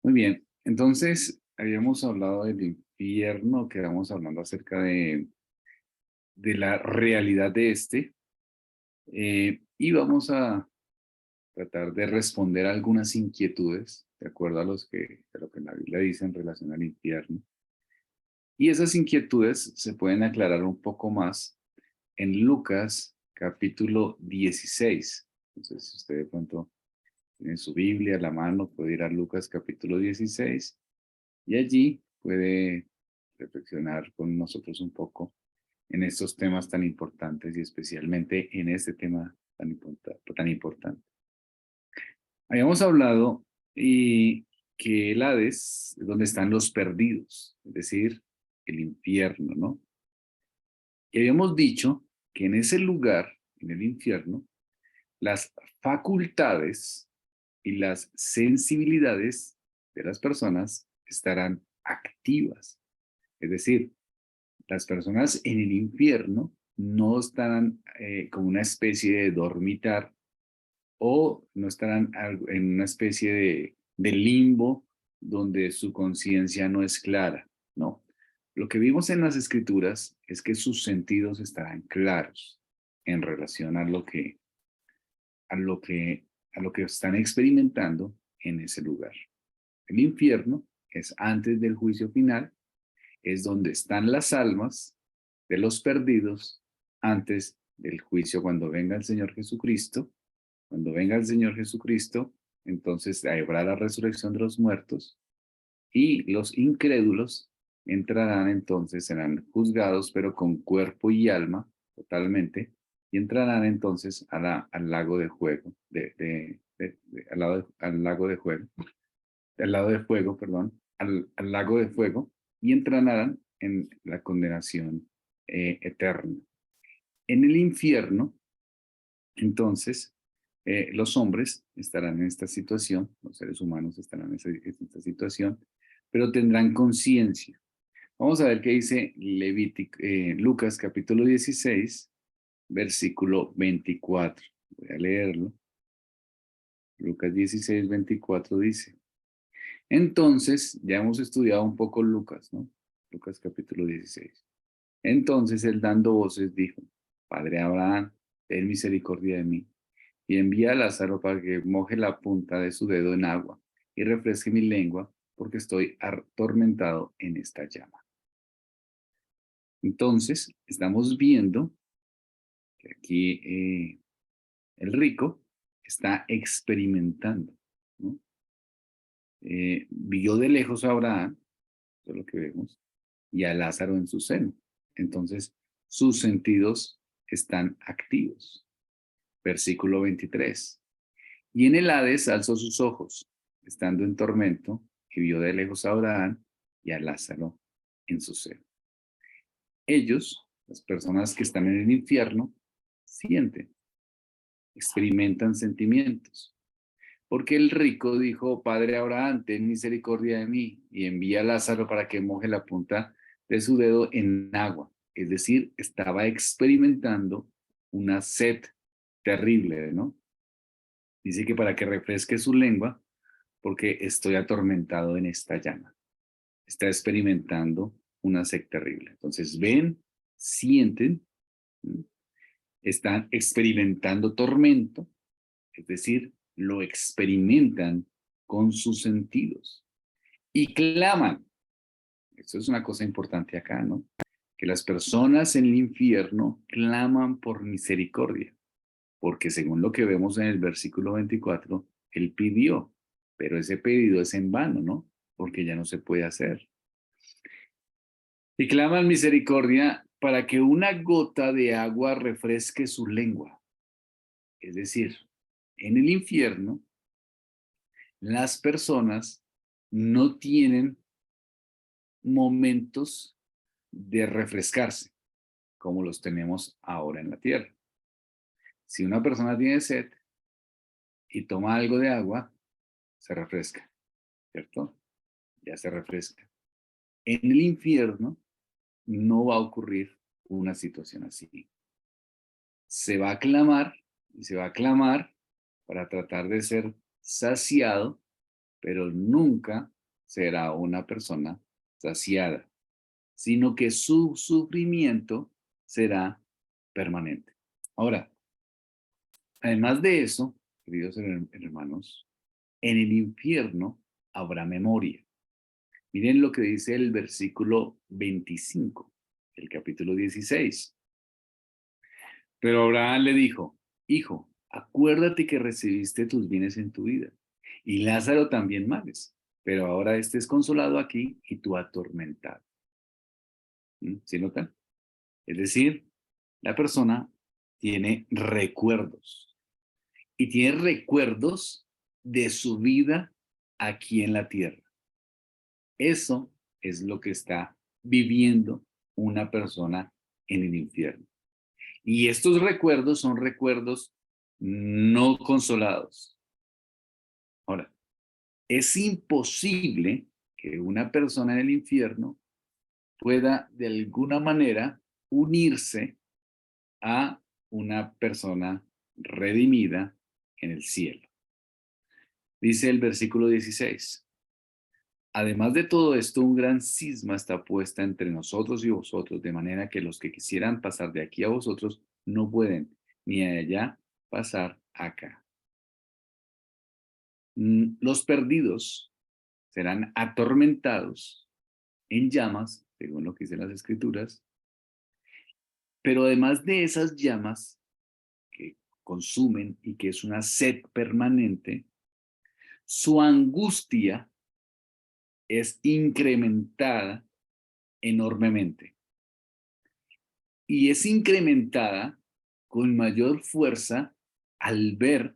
Muy bien, entonces habíamos hablado del infierno, quedamos hablando acerca de la realidad de este, y vamos a tratar de responder algunas inquietudes, de acuerdo a lo que la Biblia dice en relación al infierno. Y esas inquietudes se pueden aclarar un poco más en Lucas capítulo 16. Entonces, si usted de pronto tiene su Biblia a la mano, puede ir a Lucas capítulo 16. Y allí puede reflexionar con nosotros un poco en estos temas tan importantes y especialmente en este tema tan importante. Habíamos hablado y que el Hades es donde están los perdidos, es decir, el infierno, ¿no? Y habíamos dicho que en ese lugar, en el infierno, las facultades y las sensibilidades de las personas estarán activas. Es decir, las personas en el infierno no estarán como una especie de dormitar o no estarán en una especie de limbo donde su conciencia no es clara, no. Lo que vimos en las escrituras es que sus sentidos estarán claros en relación a lo que, a lo que están experimentando en ese lugar. El infierno es antes del juicio final, es donde están las almas de los perdidos antes del juicio cuando venga el Señor Jesucristo. Cuando venga el Señor Jesucristo, entonces habrá la resurrección de los muertos y los incrédulos entrarán entonces, serán juzgados, pero con cuerpo y alma totalmente, y entrarán entonces al lago de fuego, al lago de fuego, al lado de fuego, perdón, al lago de fuego, y entrarán en la condenación eterna. En el infierno, entonces, los hombres estarán en esta situación, los seres humanos estarán en esta situación, pero tendrán conciencia. Vamos a ver qué dice Lucas capítulo 16, versículo 24. Voy a leerlo. Lucas 16, 24 dice. Entonces, ya hemos estudiado un poco Lucas, ¿no? Lucas capítulo 16. Entonces él dando voces dijo, Padre Abraham, ten misericordia de mí y envía a Lázaro para que moje la punta de su dedo en agua y refresque mi lengua porque estoy atormentado en esta llama. Entonces, estamos viendo que aquí el rico está experimentando, ¿no? Vio de lejos a Abraham, eso es lo que vemos, y a Lázaro en su seno. Entonces, sus sentidos están activos. Versículo 23. Y en el Hades alzó sus ojos, estando en tormento, y vio de lejos a Abraham y a Lázaro en su seno. Ellos, las personas que están en el infierno, sienten, experimentan sentimientos. Porque el rico dijo, Padre Abraham, ten misericordia de mí y envía a Lázaro para que moje la punta de su dedo en agua. Es decir, estaba experimentando una sed terrible, ¿no? Dice que para que refresque su lengua, porque estoy atormentado en esta llama. Está experimentando una sed terrible. Entonces ven, sienten, ¿sí? Están experimentando tormento, es decir, lo experimentan con sus sentidos y claman. Esto es una cosa importante acá, ¿no? Que las personas en el infierno claman por misericordia, porque según lo que vemos en el versículo 24, él pidió, pero ese pedido es en vano, ¿no? Porque ya no se puede hacer. Y claman misericordia para que una gota de agua refresque su lengua. Es decir, en el infierno, las personas no tienen momentos de refrescarse como los tenemos ahora en la tierra. Si una persona tiene sed y toma algo de agua, se refresca, ¿cierto? Ya se refresca. En el infierno no va a ocurrir una situación así. Se va a clamar y se va a clamar para tratar de ser saciado pero nunca será una persona saciada, sino que su sufrimiento será permanente. Ahora, además de eso, queridos hermanos, en el infierno habrá memoria. Miren lo que dice el versículo 25, el capítulo 16. Pero Abraham le dijo, hijo, acuérdate que recibiste tus bienes en tu vida, y Lázaro también males, pero ahora estés consolado aquí y tú atormentado. ¿Sí notan? Es decir, la persona tiene recuerdos, y tiene recuerdos de su vida aquí en la tierra. Eso es lo que está viviendo una persona en el infierno. Y estos recuerdos son recuerdos no consolados. Ahora, es imposible que una persona en el infierno pueda de alguna manera unirse a una persona redimida en el cielo. Dice el versículo 16. Además de todo esto, un gran cisma está puesta entre nosotros y vosotros, de manera que los que quisieran pasar de aquí a vosotros no pueden, ni de allá pasar acá. Los perdidos serán atormentados en llamas, según lo que dicen las escrituras, pero además de esas llamas que consumen y que es una sed permanente, su angustia es incrementada enormemente. Y es incrementada con mayor fuerza al ver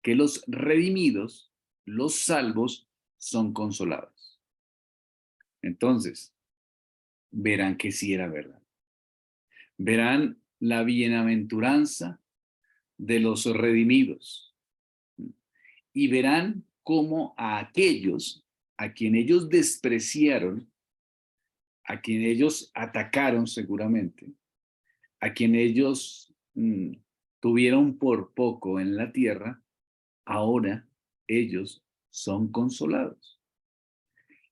que los redimidos, los salvos, son consolados. Entonces, verán que sí era verdad. Verán la bienaventuranza de los redimidos y verán cómo a aquellos a quien ellos despreciaron, a quien ellos atacaron seguramente, a quien ellos tuvieron por poco en la tierra, ahora ellos son consolados.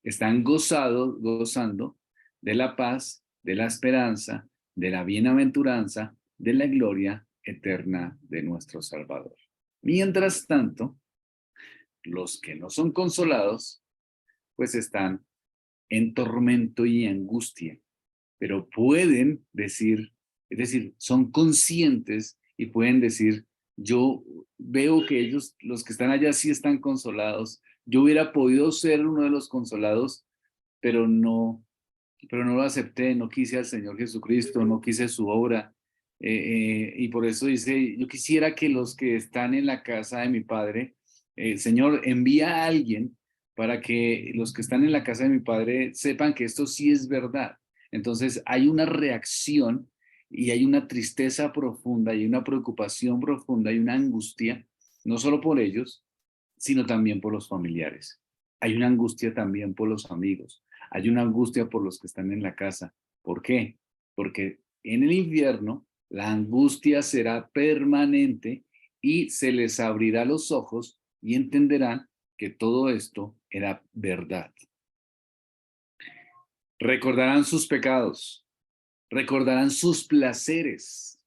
Están gozando de la paz, de la esperanza, de la bienaventuranza, de la gloria eterna de nuestro Salvador. Mientras tanto, los que no son consolados, pues están en tormento y angustia, pero pueden decir, es decir, son conscientes y pueden decir, yo veo que ellos, los que están allá sí están consolados, yo hubiera podido ser uno de los consolados, pero no lo acepté, no quise al Señor Jesucristo, no quise su obra, y por eso dice, yo quisiera que los que están en la casa de mi Padre, Señor, envía a alguien para que los que están en la casa de mi Padre sepan que esto sí es verdad. Entonces hay una reacción y hay una tristeza profunda, y una preocupación profunda y una angustia, no solo por ellos, sino también por los familiares. Hay una angustia también por los amigos. Hay una angustia por los que están en la casa. ¿Por qué? Porque en el infierno la angustia será permanente y se les abrirá los ojos y entenderán que todo esto era verdad. Recordarán sus pecados, recordarán sus placeres,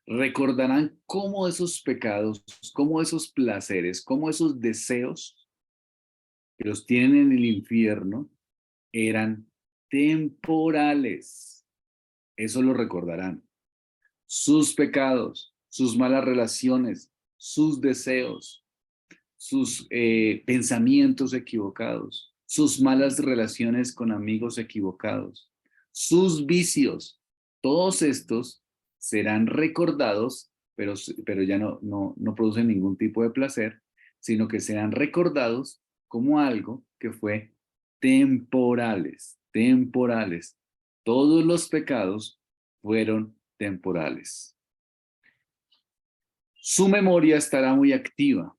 recordarán cómo esos pecados, cómo esos placeres, cómo esos deseos que los tienen en el infierno eran temporales. Eso lo recordarán. Sus pecados, sus malas relaciones, sus deseos, sus pensamientos equivocados, sus malas relaciones con amigos equivocados, sus vicios, todos estos serán recordados, pero ya no producen ningún tipo de placer, sino que serán recordados como algo que fue temporales, temporales. Todos los pecados fueron temporales. Su memoria estará muy activa,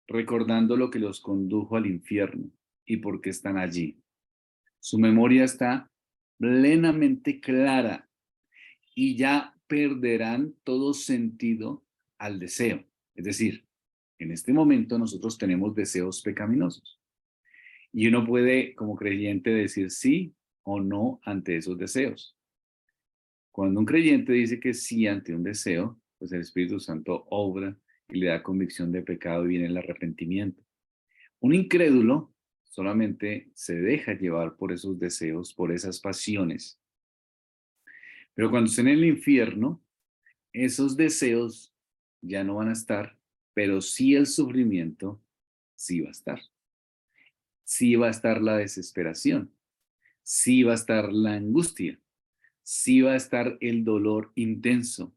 recordando lo que los condujo al infierno y por qué están allí. Su memoria está plenamente clara y ya perderán todo sentido al deseo. Es decir, en este momento nosotros tenemos deseos pecaminosos. Y uno puede, como creyente, decir sí o no ante esos deseos. Cuando un creyente dice que sí ante un deseo, pues el Espíritu Santo obra y le da convicción de pecado y viene el arrepentimiento. Un incrédulo solamente se deja llevar por esos deseos, por esas pasiones. Pero cuando esté en el infierno, esos deseos ya no van a estar, pero sí el sufrimiento sí va a estar. Sí va a estar la desesperación, sí va a estar la angustia, sí va a estar el dolor intenso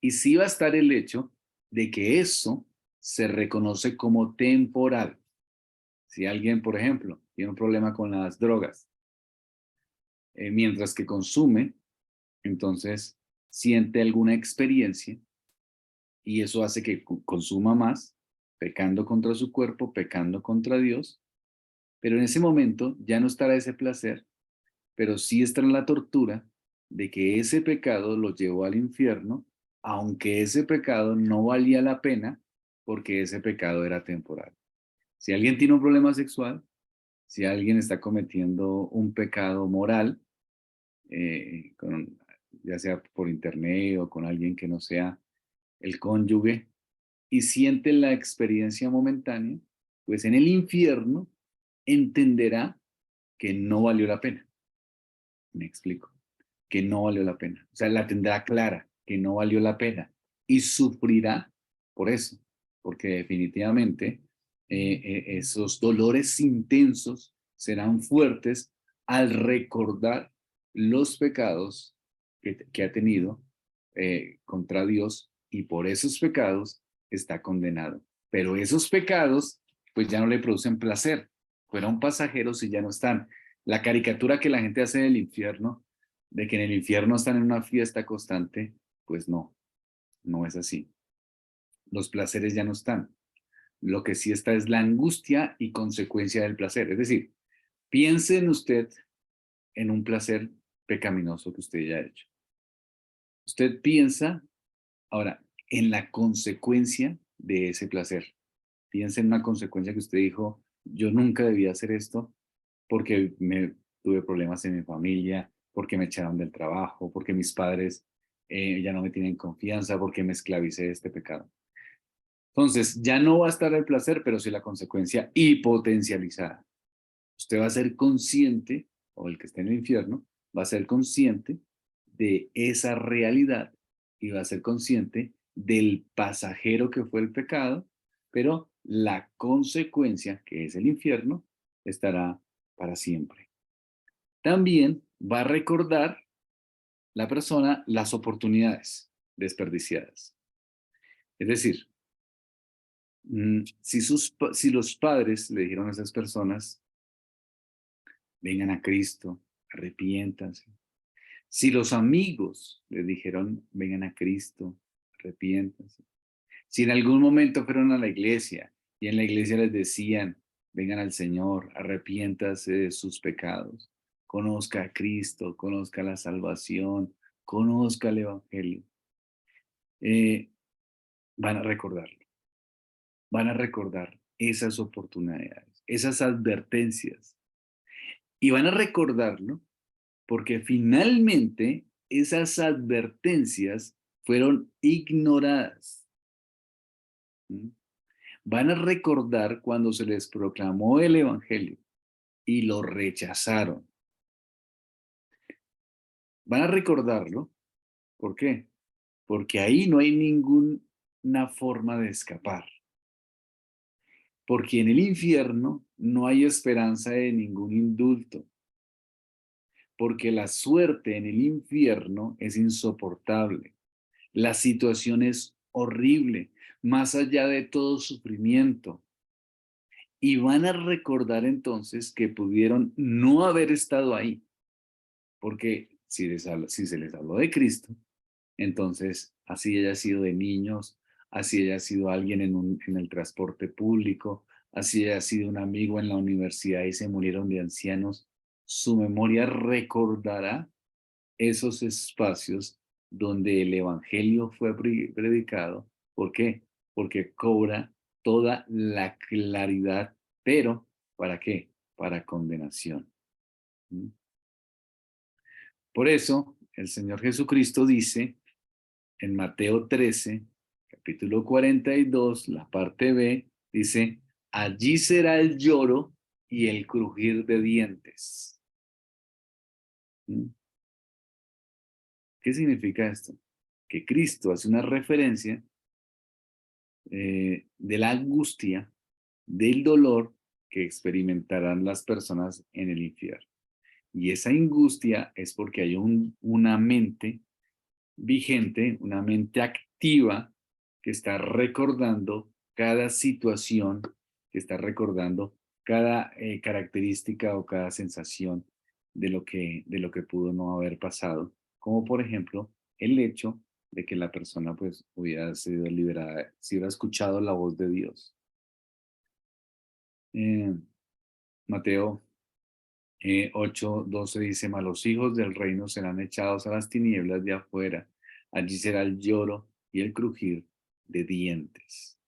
y sí va a estar el hecho de que eso se reconoce como temporal. Si alguien, por ejemplo, tiene un problema con las drogas, mientras que consume, entonces siente alguna experiencia y eso hace que consuma más, pecando contra su cuerpo, pecando contra Dios, pero en ese momento ya no estará ese placer, pero sí estará en la tortura de que ese pecado lo llevó al infierno, aunque ese pecado no valía la pena porque ese pecado era temporal. Si alguien tiene un problema sexual, si alguien está cometiendo un pecado moral, ya sea por internet o con alguien que no sea el cónyuge, y siente la experiencia momentánea, pues en el infierno entenderá que no valió la pena. Me explico. Que no valió la pena. O sea, la tendrá clara, que no valió la pena. Y sufrirá por eso, porque definitivamente esos dolores intensos serán fuertes al recordar los pecados que ha tenido contra Dios y por esos pecados está condenado. Pero esos pecados pues ya no le producen placer, fueron pasajeros y ya no están. La caricatura que la gente hace del infierno, de que en el infierno están en una fiesta constante, pues no, no es así. Los placeres ya no están. Lo que sí está es la angustia y consecuencia del placer. Es decir, piense en usted en un placer pecaminoso que usted ya ha hecho. Usted piensa ahora en la consecuencia de ese placer. Piensa en una consecuencia que usted dijo, yo nunca debía hacer esto porque tuve problemas en mi familia, porque me echaron del trabajo, porque mis padres ya no me tienen confianza, porque me esclavicé de este pecado. Entonces, ya no va a estar el placer, pero sí la consecuencia y potencializada. Usted va a ser consciente, o el que esté en el infierno, va a ser consciente de esa realidad y va a ser consciente del pasajero que fue el pecado, pero la consecuencia, que es el infierno, estará para siempre. También va a recordar la persona las oportunidades desperdiciadas. Es decir, si los padres le dijeron a esas personas, vengan a Cristo, arrepiéntanse. Si los amigos le dijeron, vengan a Cristo, arrepiéntanse. Si en algún momento fueron a la iglesia y en la iglesia les decían, vengan al Señor, arrepiéntase de sus pecados, conozca a Cristo, conozca la salvación, conozca el Evangelio, eh, van a recordarlo, van a recordar esas oportunidades, esas advertencias y van a recordarlo porque finalmente esas advertencias fueron ignoradas. ¿Mm? Van a recordar cuando se les proclamó el Evangelio y lo rechazaron. Van a recordarlo. ¿Por qué? Porque ahí no hay ninguna forma de escapar. Porque en el infierno no hay esperanza de ningún indulto. Porque la suerte en el infierno es insoportable. La situación es horrible, más allá de todo sufrimiento. Y van a recordar entonces que pudieron no haber estado ahí, porque si se les habló de Cristo, entonces así haya sido de niños, así haya sido alguien en el transporte público, así haya sido un amigo en la universidad y se murieron de ancianos, su memoria recordará esos espacios donde el Evangelio fue predicado. ¿Por qué? Porque cobra toda la claridad, pero ¿para qué? para condenación. ¿Mm? Por eso, el Señor Jesucristo dice en Mateo 13, capítulo 42, la parte B, dice, allí será el lloro y el crujir de dientes. ¿Mm? ¿Qué significa esto? Que Cristo hace una referencia de la angustia, del dolor que experimentarán las personas en el infierno. Y esa angustia es porque hay una mente vigente, una mente activa que está recordando cada situación, que está recordando cada característica o cada sensación de lo que pudo no haber pasado, como por ejemplo el hecho de que la persona pues hubiera sido liberada, si hubiera escuchado la voz de Dios. Eh, Mateo 8:12 dice, mas los hijos del reino serán echados a las tinieblas de afuera, allí será el lloro y el crujir de dientes.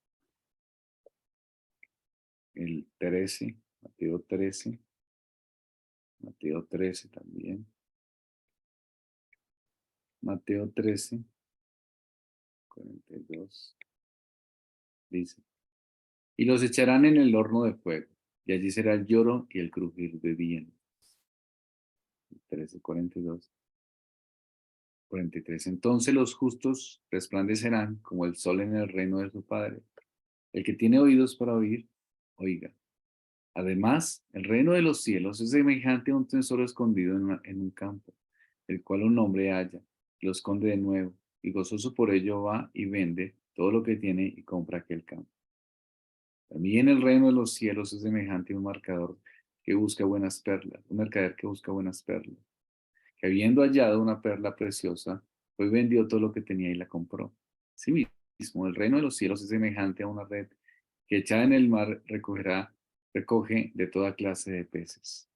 El 13, Mateo 13 también, Mateo 13, 42, dice, y los echarán en el horno de fuego, y allí será el lloro y el crujir de dientes. 13, 42. 43. Entonces los justos resplandecerán como el sol en el reino de su Padre. El que tiene oídos para oír, oiga. Además, el reino de los cielos es semejante a un tesoro escondido en un campo, el cual un hombre halla, lo esconde de nuevo, y gozoso por ello va y vende todo lo que tiene y compra aquel campo. También el reino de los cielos es semejante a un marcador que busca buenas perlas, un mercader que busca buenas perlas, que habiendo hallado una perla preciosa, fue y vendió todo lo que tenía y la compró. Sí mismo, el reino de los cielos es semejante a una red que echada en el mar recoge de toda clase de peces.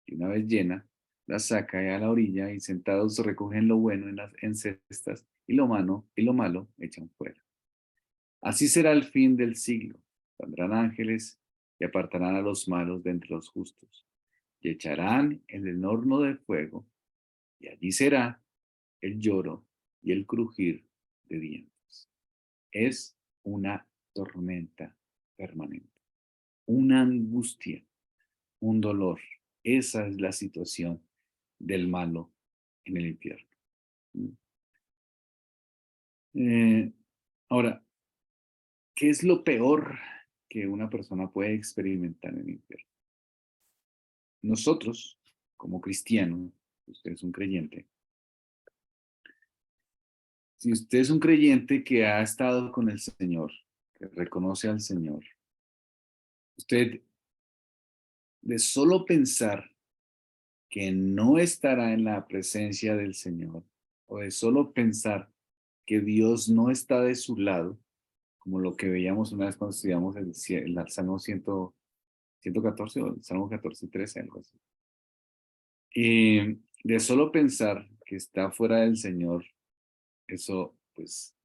Y una vez llena, la saca a la orilla y sentados recogen lo bueno en cestas y lo malo echan fuera. Así será el fin del siglo. Vendrán ángeles y apartarán a los malos de entre los justos y echarán en el horno de fuego, y allí será el lloro y el crujir de dientes. Es una tormenta permanente, una angustia, un dolor. Esa es la situación del malo en el infierno. Eh, Ahora, ¿qué es lo peor que una persona puede experimentar en el infierno? Nosotros, como cristianos, usted es un creyente, si usted es un creyente que ha estado con el Señor, que reconoce al Señor, usted de solo pensar que no estará en la presencia del Señor, o de solo pensar que Dios no está de su lado, como lo que veíamos una vez cuando estudiamos el Salmo 114 o el Salmo 14 y 13, algo así. Y de solo pensar que está fuera del Señor, eso pues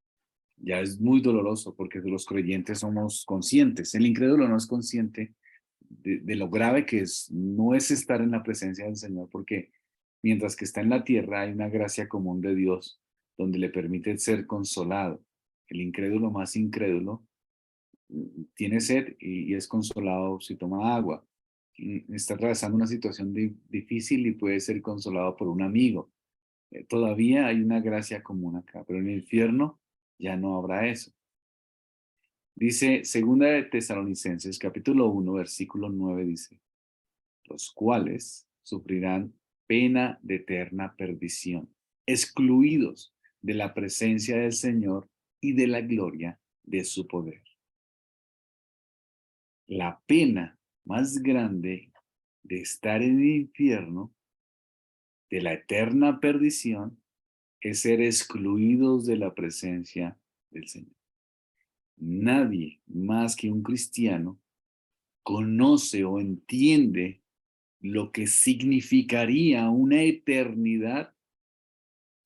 ya es muy doloroso porque los creyentes somos conscientes. El incrédulo no es consciente de lo grave que es, no es estar en la presencia del Señor, porque mientras que está en la tierra hay una gracia común de Dios donde le permite ser consolado. El incrédulo más incrédulo tiene sed y es consolado si toma agua. Está atravesando una situación difícil y puede ser consolado por un amigo. Todavía hay una gracia común acá, pero en el infierno ya no habrá eso. Dice, segunda de Tesalonicenses, capítulo 1, versículo 9, dice, los cuales sufrirán pena de eterna perdición, excluidos de la presencia del Señor y de la gloria de su poder. La pena más grande de estar en el infierno, de la eterna perdición, es ser excluidos de la presencia del Señor. Nadie más que un cristiano conoce o entiende lo que significaría una eternidad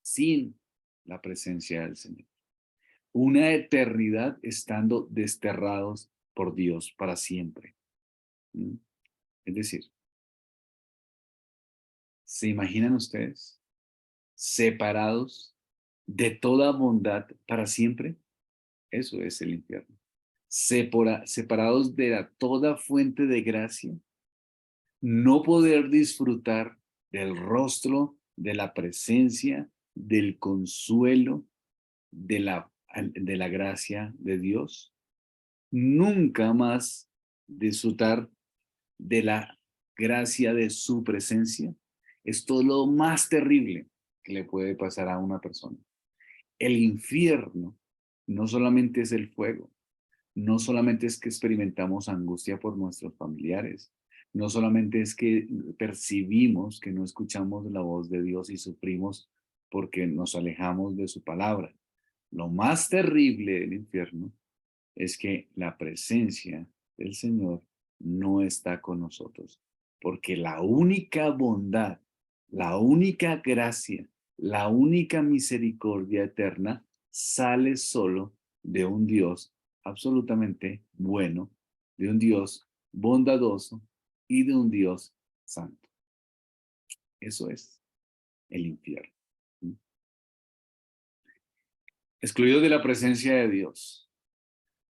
sin la presencia del Señor. Una eternidad estando desterrados por Dios para siempre. Es decir, ¿Se imaginan ustedes? Separados de toda bondad para siempre. Eso es el infierno. Separados de toda fuente de gracia, no poder disfrutar del rostro, de la presencia, del consuelo, de la gracia de Dios. Nunca más disfrutar de la gracia de su presencia. Esto es lo más terrible que le puede pasar a una persona. El infierno no solamente es el fuego, no solamente es que experimentamos angustia por nuestros familiares, no solamente es que percibimos que no escuchamos la voz de Dios y sufrimos porque nos alejamos de su palabra. Lo más terrible del infierno es que la presencia del Señor no está con nosotros, porque la única bondad, la única gracia, la única misericordia eterna sale solo de un Dios absolutamente bueno, de un Dios bondadoso y de un Dios santo. Eso es el infierno. Excluidos de la presencia de Dios.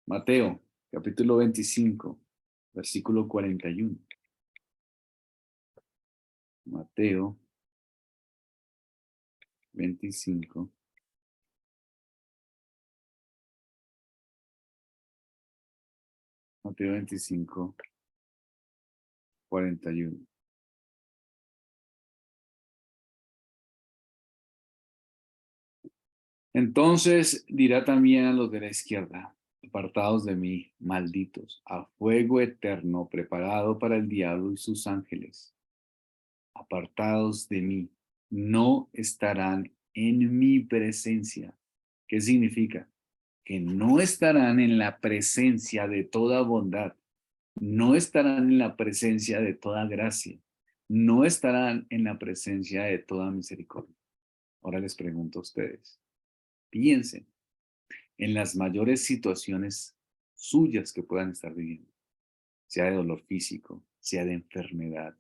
Mateo, capítulo 25, versículo 41. Mateo 25. Mateo 25, 41. Entonces dirá también a los de la izquierda, apartados de mí, malditos, a fuego eterno preparado para el diablo y sus ángeles. Apartados de mí, no estarán en mi presencia. ¿Qué significa? Que no estarán en la presencia de toda bondad, no estarán en la presencia de toda gracia, no estarán en la presencia de toda misericordia. Ahora les pregunto a ustedes, piensen en las mayores situaciones suyas que puedan estar viviendo, sea de dolor físico, sea de enfermedad,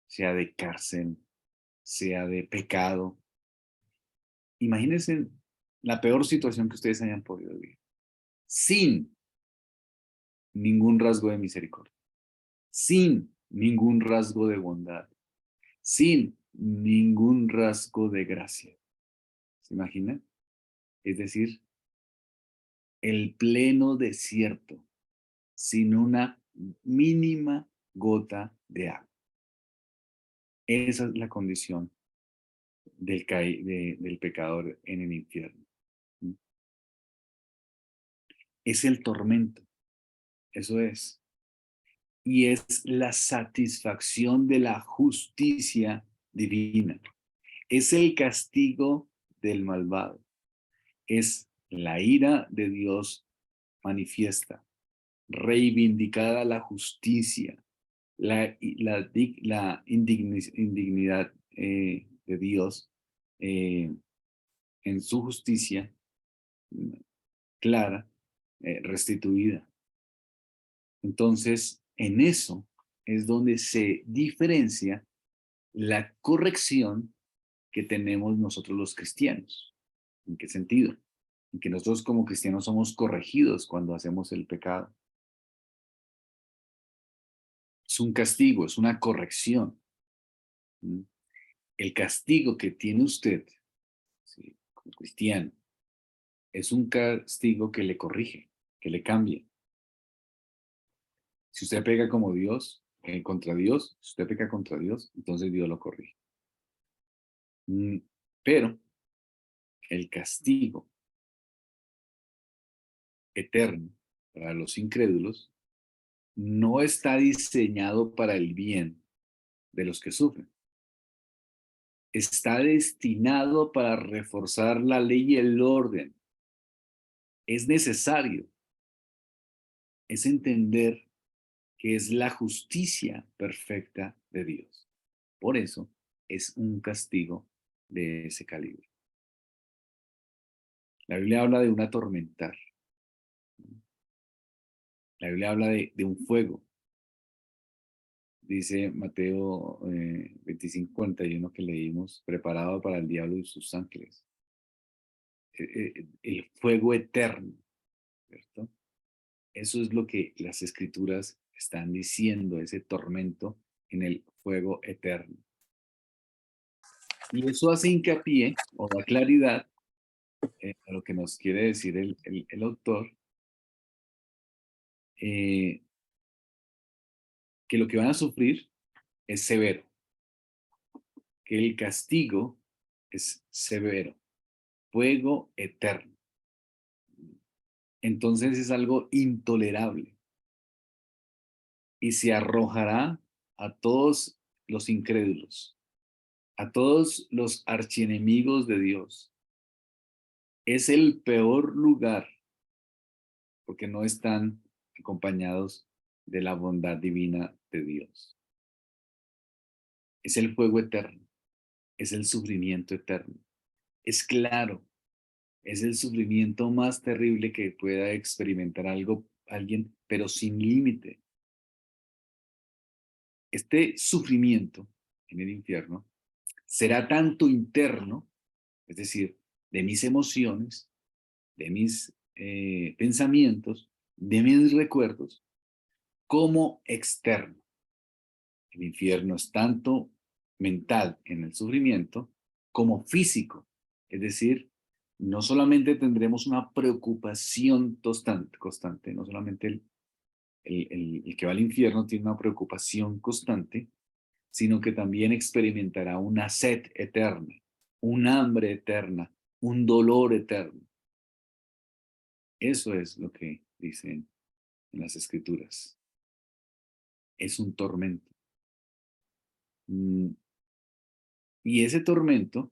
sea de cárcel, sea de pecado. Imagínense la peor situación que ustedes hayan podido vivir, sin ningún rasgo de misericordia, sin ningún rasgo de bondad, sin ningún rasgo de gracia. ¿Se imaginan? Es decir, el pleno desierto, sin una mínima gota de agua. Esa es la condición del pecador en el infierno. Es el tormento, eso es. Y es la satisfacción de la justicia divina. Es el castigo del malvado. Es la ira de Dios manifiesta, reivindicada la justicia, la indignidad de Dios en su justicia clara, restituida. Entonces, en eso es donde se diferencia la corrección que tenemos nosotros los cristianos. ¿En qué sentido? En que nosotros como cristianos somos corregidos cuando hacemos el pecado. Es un castigo, es una corrección. El castigo que tiene usted, ¿sí?, como cristiano, es un castigo que le corrige, que le cambia. Si usted peca como Dios, contra Dios, si usted peca contra Dios, entonces Dios lo corrige. Pero el castigo eterno para los incrédulos no está diseñado para el bien de los que sufren. Está destinado para reforzar la ley y el orden. Es necesario. Es entender que es la justicia perfecta de Dios. Por eso es un castigo de ese calibre. La Biblia habla de un atormentar. La Biblia habla de un fuego, Dice Mateo 25:41 que leímos, preparado para el diablo y sus ángeles. El fuego eterno, ¿cierto? Eso es lo que las escrituras están diciendo, ese tormento en el fuego eterno. Y eso hace hincapié o da claridad a lo que nos quiere decir el autor, que lo que van a sufrir es severo, que el castigo es severo, fuego eterno. Entonces es algo intolerable y se arrojará a todos los incrédulos, a todos los archienemigos de Dios. Es el peor lugar porque no están acompañados de la bondad divina de Dios. Es el fuego eterno, es el sufrimiento eterno. Es claro, es el sufrimiento más terrible que pueda experimentar alguien, pero sin límite. Este sufrimiento en el infierno será tanto interno, es decir, de mis emociones, de mis pensamientos, de mis recuerdos, como externo. El infierno es tanto mental en el sufrimiento como físico. Es decir, no solamente tendremos una preocupación constante, no solamente el que va al infierno tiene una preocupación constante, sino que también experimentará una sed eterna, un hambre eterna, un dolor eterno. Eso es lo que dicen en las escrituras. Es un tormento. Y ese tormento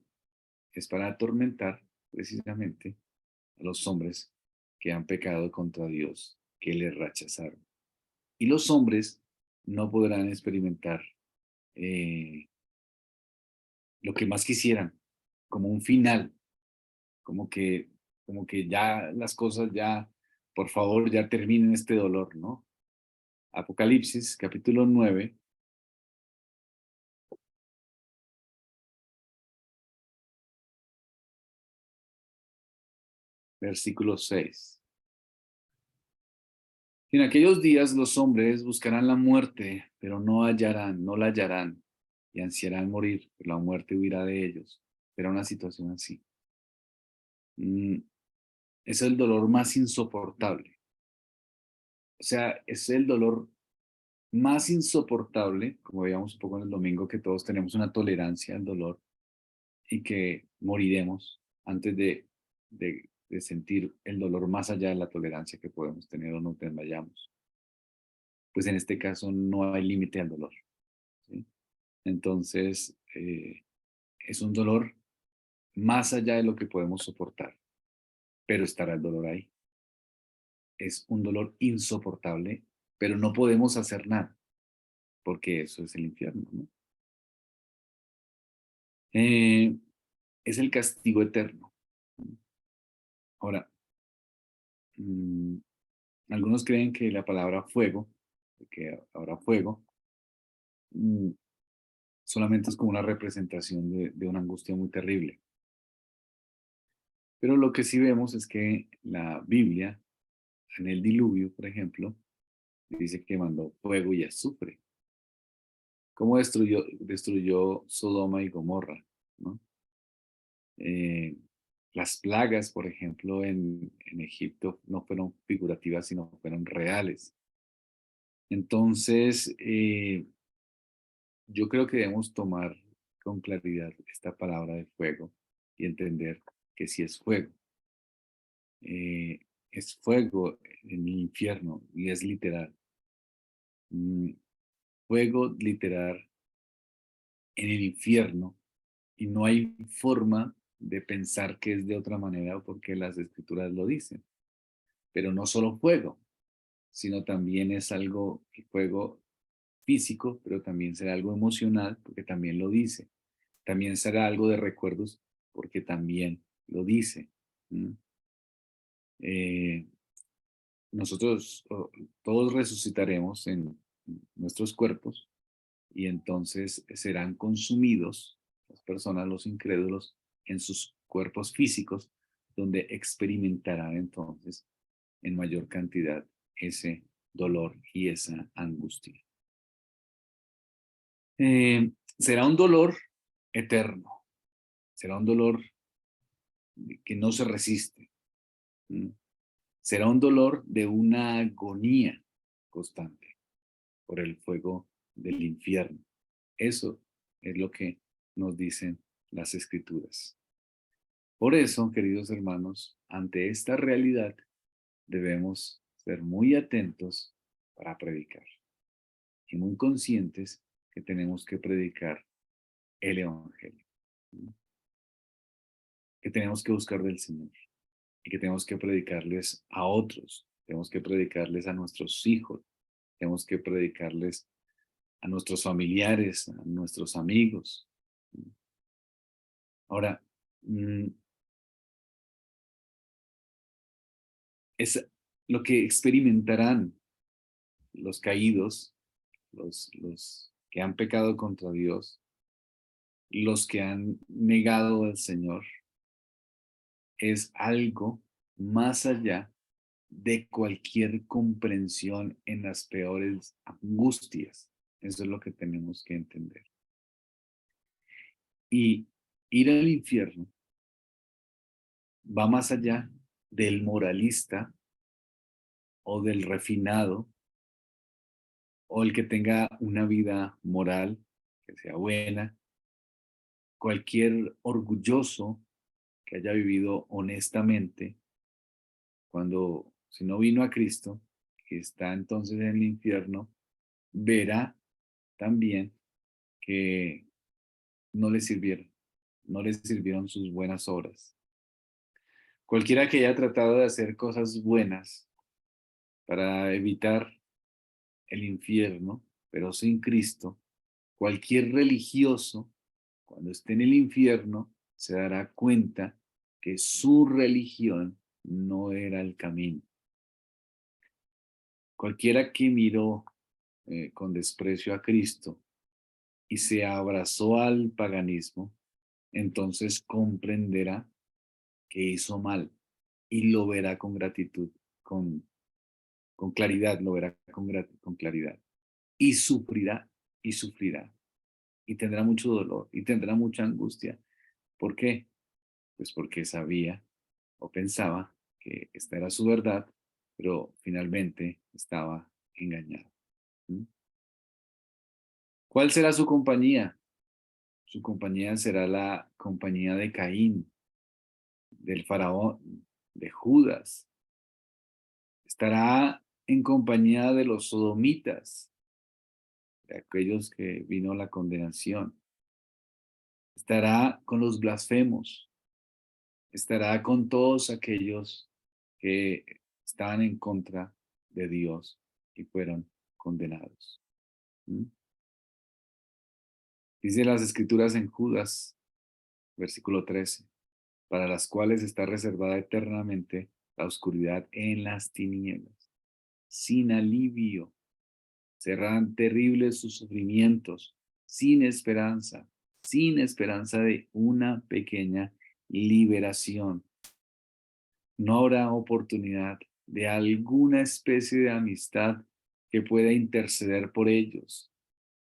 es para atormentar precisamente a los hombres que han pecado contra Dios, que le rechazaron. Y los hombres no podrán experimentar eh, lo que más quisieran, como un final, como que, como que ya las cosas ya, por favor, ya terminen este dolor, ¿no? Apocalipsis, capítulo 9, versículo 6. En aquellos días los hombres buscarán la muerte, pero no hallarán, no la hallarán, y ansiarán morir, pero la muerte huirá de ellos. Será una situación así. Mm, es el dolor más insoportable. O sea, es el dolor más insoportable, como veíamos un poco en el domingo, que todos tenemos una tolerancia al dolor y que moriremos antes de sentir el dolor más allá de la tolerancia que podemos tener o nos desmayamos. Pues en este caso no hay límite al dolor, ¿sí? Entonces, es un dolor más allá de lo que podemos soportar, pero estará el dolor ahí. Es un dolor insoportable, pero no podemos hacer nada, porque eso es el infierno, ¿no? Eh, es el castigo eterno. Ahora, mm, algunos creen que la palabra fuego, que habrá fuego, mm, solamente es como una representación de una angustia muy terrible. Pero lo que sí vemos es que la Biblia, en el diluvio, por ejemplo, dice que mandó fuego y azufre. ¿Cómo destruyó Sodoma y Gomorra? ¿No? Eh, las plagas, por ejemplo, en Egipto no fueron figurativas, sino fueron reales. Entonces, yo creo que debemos tomar con claridad esta palabra de fuego y entender que si es fuego. Es fuego en el infierno y es literal. Mm, fuego literal en el infierno y no hay forma de pensar que es de otra manera porque las escrituras lo dicen. Pero no solo fuego, sino también es algo, el fuego físico, pero también será algo emocional porque también lo dice. También será algo de recuerdos porque también lo dice. ¿Mm? Eh, nosotros todos resucitaremos en nuestros cuerpos, y entonces serán consumidos las personas, los incrédulos, en sus cuerpos físicos, donde experimentarán entonces en mayor cantidad ese dolor y esa angustia. Será un dolor eterno, será un dolor que no se resiste. Será un dolor de una agonía constante por el fuego del infierno. Eso es lo que nos dicen las escrituras. Por eso, queridos hermanos, ante esta realidad debemos ser muy atentos para predicar y muy conscientes que tenemos que predicar el Evangelio, que tenemos que buscar del Señor y que tenemos que predicarles a otros, tenemos que predicarles a nuestros hijos, tenemos que predicarles a nuestros familiares, a nuestros amigos. Ahora, es lo que experimentarán los caídos, los que han pecado contra Dios, los que han negado al Señor, es algo más allá de cualquier comprensión en las peores angustias. Eso es lo que tenemos que entender. Y ir al infierno va más allá del moralista o del refinado o el que tenga una vida moral que sea buena, cualquier orgulloso que haya vivido honestamente, cuando si no vino a Cristo, que está entonces en el infierno, verá también que no le sirvieron, no le sirvieron sus buenas obras. Cualquiera que haya tratado de hacer cosas buenas para evitar el infierno, pero sin Cristo, cualquier religioso, cuando esté en el infierno, se dará cuenta que su religión no era el camino. Cualquiera que miró con desprecio a Cristo y se abrazó al paganismo, entonces comprenderá que hizo mal y lo verá con gratitud, con claridad, lo verá con claridad. Y sufrirá, y sufrirá, y tendrá mucho dolor, y tendrá mucha angustia. ¿Por qué? Pues porque sabía o pensaba que esta era su verdad, pero finalmente estaba engañado. ¿Mm? ¿Cuál será su compañía? Su compañía será la compañía de Caín, del faraón, de Judas. Estará en compañía de los sodomitas, de aquellos que vino la condenación. Estará con los blasfemos. Estará con todos aquellos que estaban en contra de Dios y fueron condenados. ¿Mm? Dice las escrituras en Judas, versículo 13, para las cuales está reservada eternamente la oscuridad en las tinieblas, sin alivio. Serán terribles sus sufrimientos, sin esperanza de una pequeña liberación. No habrá oportunidad de alguna especie de amistad que pueda interceder por ellos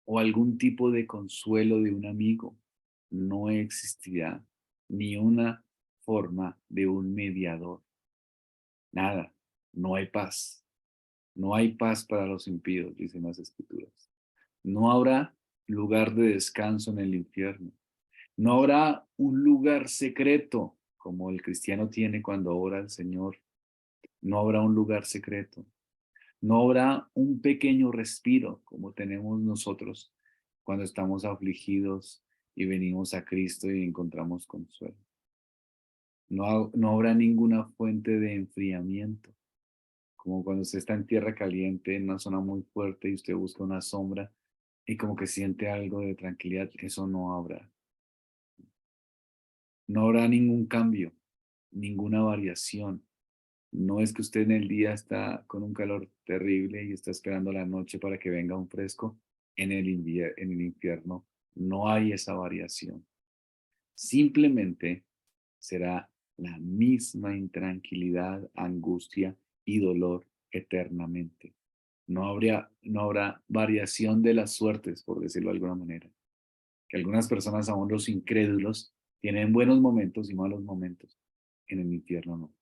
o algún tipo de consuelo de un amigo. No existirá ni una forma de un mediador. Nada, no hay paz. No hay paz para los impíos, dicen las escrituras. No habrá lugar de descanso en el infierno. No habrá un lugar secreto como el cristiano tiene cuando ora al Señor. No habrá un lugar secreto. No habrá un pequeño respiro como tenemos nosotros cuando estamos afligidos y venimos a Cristo y encontramos consuelo. No habrá ninguna fuente de enfriamiento, como cuando usted está en tierra caliente, en una zona muy fuerte y usted busca una sombra y como que siente algo de tranquilidad. Eso no habrá. No habrá ningún cambio, ninguna variación. No es que usted en el día está con un calor terrible y está esperando la noche para que venga un fresco. en el infierno no hay esa variación. Simplemente será la misma intranquilidad, angustia y dolor eternamente. No habrá variación de las suertes, por decirlo de alguna manera. Que algunas personas, aún los incrédulos, tienen buenos momentos y malos momentos. En el infierno no.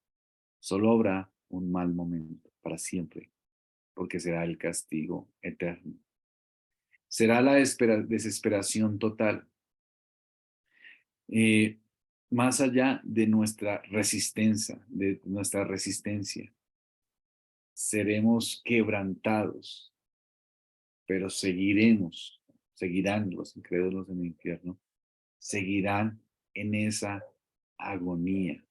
Solo habrá un mal momento para siempre, porque será el castigo eterno. Será la desesperación total, eh, más allá de nuestra resistencia. Seremos quebrantados, pero seguirán los incrédulos en el infierno, seguirán en esa agonía.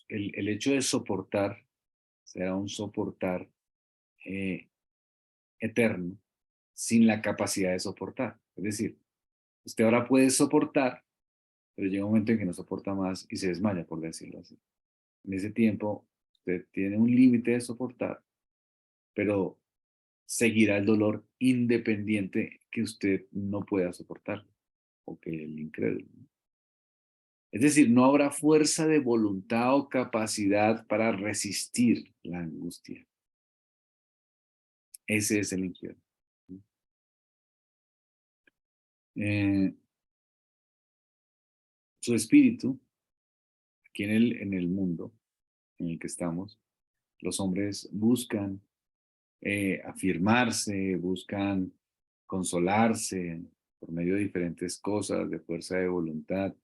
El hecho de soportar será un soportar eh, eterno, sin la capacidad de soportar. Es decir, usted ahora puede soportar, pero llega un momento en que no soporta más y se desmaya, por decirlo así. En ese tiempo, usted tiene un límite de soportar, pero seguirá el dolor independiente que usted no pueda soportar, o que el incrédulo. Es decir, no habrá fuerza de voluntad o capacidad para resistir la angustia. Ese es el infierno. Eh, Su espíritu, aquí en el mundo en el que estamos, los hombres buscan afirmarse, buscan consolarse por medio de diferentes cosas, de fuerza de voluntad.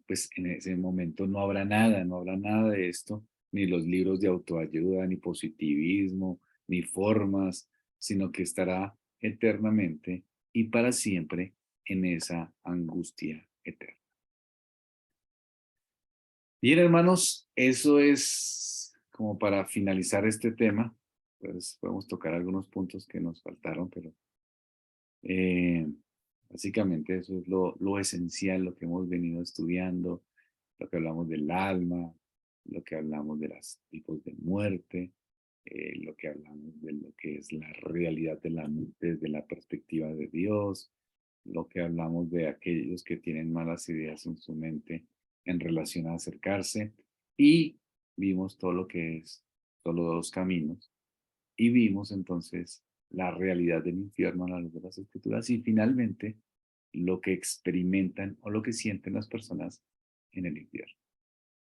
Pues en ese momento no habrá nada de esto, ni los libros de autoayuda, ni positivismo, ni formas, sino que estará eternamente y para siempre en esa angustia eterna. Bien, hermanos, eso es como para finalizar este tema. Pues podemos tocar algunos puntos que nos faltaron, pero eh, básicamente eso es lo esencial, lo que hemos venido estudiando, lo que hablamos del alma, lo que hablamos de los tipos de muerte, lo que hablamos de lo que es la realidad de la muerte desde la perspectiva de Dios, lo que hablamos de aquellos que tienen malas ideas en su mente en relación a acercarse, y vimos todo lo que es solo dos caminos, y vimos entonces la realidad del infierno a la luz de las escrituras, y finalmente lo que experimentan o lo que sienten las personas en el infierno.